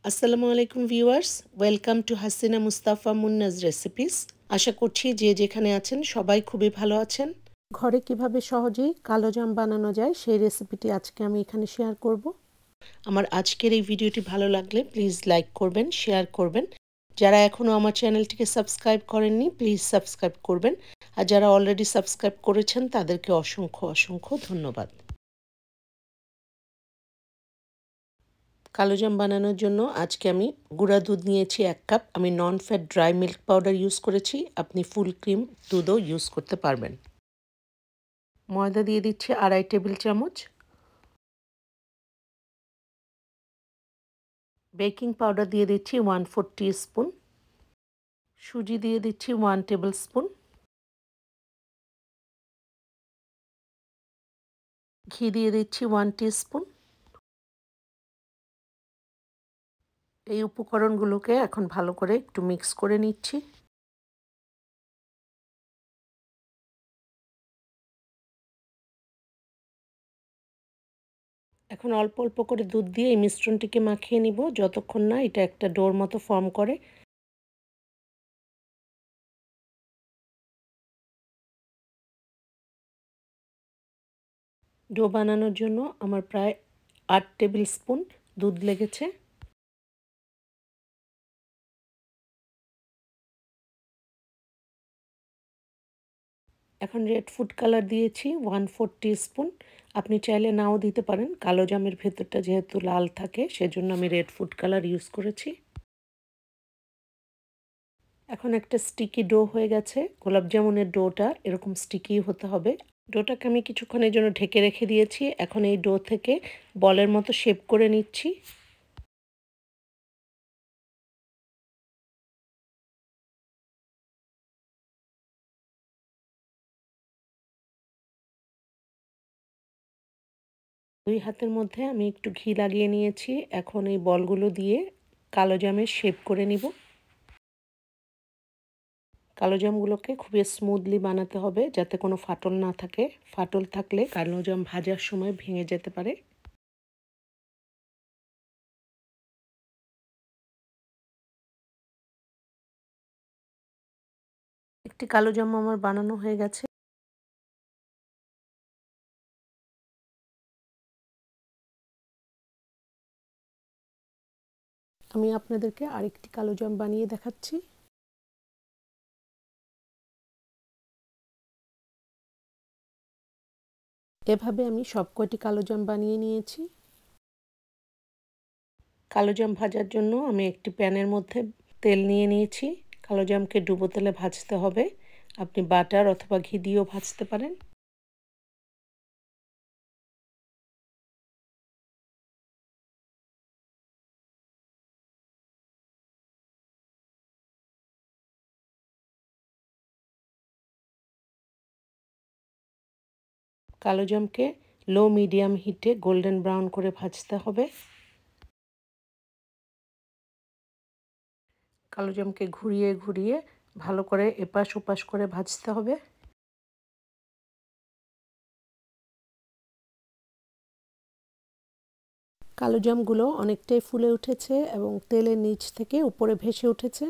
আসসালামু আলাইকুম viewers, welcome to Hasina Mustafa Munnaj recipes. আশা করছি যে যেখানে আছেন সবাই খুবই ভালো আছেন। ঘরে কিভাবে সহজেই কালোজাম বানানো যায় সেই রেসিপিটি আজকে আমি এখানে শেয়ার করব। আমার আজকের এই ভিডিওটি ভালো লাগলে প্লিজ লাইক করবেন, শেয়ার করবেন। যারা এখনও আমার চ্যানেলটিকে সাবস্ক্রাইব করেননি প্লিজ সাবস্ক্রাইব করবেন, আর যারা অলরেডি সাবস্ক্রাইব করেছেন তাদেরকে অসংখ্য অসংখ্য ধন্যবাদ। কালোজাম বানানোর জন্য আজকে আমি গুঁড়া দুধ নিয়েছি 1 কাপ। আমি non fat dry milk powder use করেছি, আপনি ফুল ক্রিম দুধও ইউজ করতে পারবেন। ময়দা দিয়ে দিচ্ছি 2.5 টেবিল চামচ। বেকিং পাউডার দিয়ে দিচ্ছি 1/4 টিস্পুন। সুজি দিয়ে দিচ্ছি 1 টেবিল স্পুন। ঘি দিয়ে দিচ্ছি 1 টিস্পুন। এই উপকরণগুলোকে এখন ভালো করে একটু মিক্স করে নিচ্ছি। এখন অল্প অল্প করে দুধ দিয়ে এই মিশ্রণটিকে মাখিয়ে নিব যতক্ষণ না এটা একটা ডোর মতো ফর্ম করে। ডো বানানোর জন্য আমার প্রায় 8 টেবিল স্পুন দুধ লেগেছে। এখন রেড ফুড কালার দিয়েছি 1/4 টিস্পুন। আপনি চাইলে নাও দিতে পারেন, কালো জামের ভেতরটা যেহেতু লাল থাকে সেজন্য আমি রেড ফুড কালার ইউজ করেছি। এখন একটা স্টিকি ডো হয়ে গেছে। গোলাপ জামুনের ডোটা এরকম স্টিকি হতে হবে। ডোটাকে আমি কিছুক্ষণের জন্য ঢেকে রেখে দিয়েছি। এখন এই ডো থেকে বলের মতো শেপ করে নিচ্ছি। দুই হাতের মধ্যে আমি একটু ঘি লাগিয়ে নিয়েছি। এখন এই বলগুলো দিয়ে কালো জামের শেপ করে নিব। কালোজামগুলোকে খুবই স্মুথলি বানাতে হবে যাতে কোনো ফাটল না থাকে। ফাটল থাকলে কালোজাম ভাজার সময় ভেঙে যেতে পারে। একটি কালোজাম আমার বানানো হয়ে গেছে। আমি আপনাদেরকে আরেকটি কালোজাম বানিয়ে দেখাচ্ছি। এভাবে আমি সবকটি কালোজাম বানিয়ে নিয়েছি। কালোজাম ভাজার জন্য আমি একটি প্যানের মধ্যে তেল নিয়ে নিয়েছি। কালোজামকে ডুবো তেলে ভাজতে হবে। আপনি বাটার অথবা ঘি দিয়েও ভাজতে পারেন। কালোজামকে লো মিডিয়াম হিটে গোল্ডেন ব্রাউন করে ভাজতে হবে। কালোজামকে ঘুরিয়ে ঘুরিয়ে ভালো করে এপাশ ওপাশ করে ভাজতে হবে। কালোজামগুলো অনেকটাই ফুলে উঠেছে এবং তেলের নিচ থেকে উপরে ভেসে উঠেছে।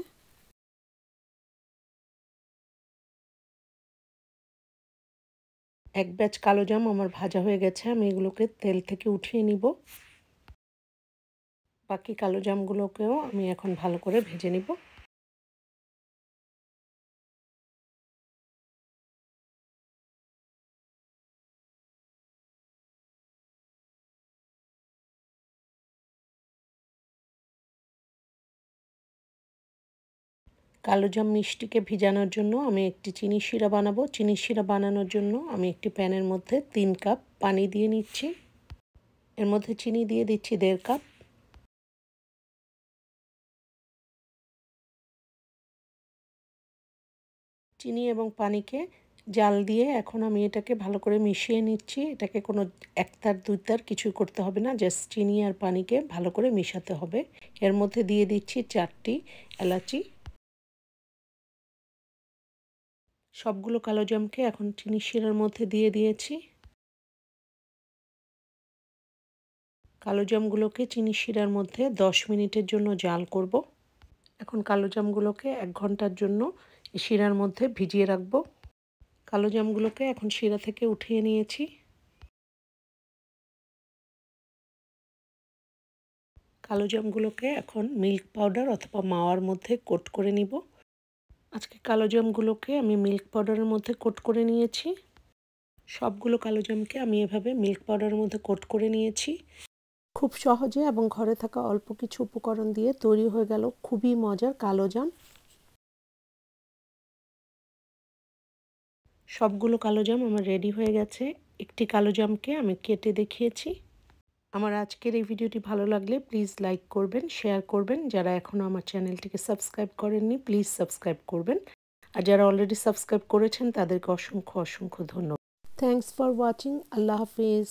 এক ব্যাচ কালোজাম আমার ভাজা হয়ে গেছে। আমি এগুলোকে তেল থেকে উঠিয়ে নিব। বাকি কালোজামগুলোকেও আমি এখন ভালো করে ভেজে নিব। কালোজাম মিষ্টিকে ভিজানোর জন্য আমি একটি চিনির শিরা বানাবো। চিনির শিরা বানানোর জন্য আমি একটি প্যানের মধ্যে 3 কাপ পানি দিয়ে নিচ্ছি। এর মধ্যে চিনি দিয়ে দিচ্ছি 1.5 কাপ। চিনি এবং পানিকে জাল দিয়ে এখন আমি এটাকে ভালো করে মিশিয়ে নিচ্ছি। এটাকে কোনো একতার দুইতার কিছুই করতে হবে না, জাস্ট চিনি আর পানিকে ভালো করে মিশাতে হবে। এর মধ্যে দিয়ে দিচ্ছি 4টি এলাচি। সবগুলো কালোজামকে এখন চিনির শিরার মধ্যে দিয়ে দিয়েছি। কালোজামগুলোকে চিনি শিরার মধ্যে 10 মিনিটের জন্য জাল করব। এখন কালোজামগুলোকে 1 ঘন্টার জন্য শিরার মধ্যে ভিজিয়ে রাখব। কালোজামগুলোকে এখন শিরা থেকে উঠিয়ে নিয়েছি। কালোজামগুলোকে এখন মিল্ক পাউডার অথবা মাওয়ার মধ্যে কোট করে নিব। আজকে কালোজামগুলোকে আমি মিল্ক পাউডারের মধ্যে কোট করে নিয়েছি। সবগুলো কালোজামকে আমি এভাবে মিল্ক পাউডারের মধ্যে কোট করে নিয়েছি। খুব সহজে এবং ঘরে থাকা অল্প কিছু উপকরণ দিয়ে তৈরি হয়ে গেল খুবই মজার কালোজাম। সবগুলো কালোজাম আমার রেডি হয়ে গেছে। একটি কালোজামকে আমি কেটে দেখিয়েছি। আমার আজকের এই ভিডিওটি ভালো লাগলে প্লিজ লাইক করবেন, শেয়ার করবেন। যারা এখনও আমার চ্যানেলটিকে সাবস্ক্রাইব করেননি প্লিজ সাবস্ক্রাইব করবেন। আর যারা অলরেডি সাবস্ক্রাইব করেছেন তাদেরকে অসংখ্য অসংখ্য ধন্যবাদ। Thanks for watching. Allah Hafiz.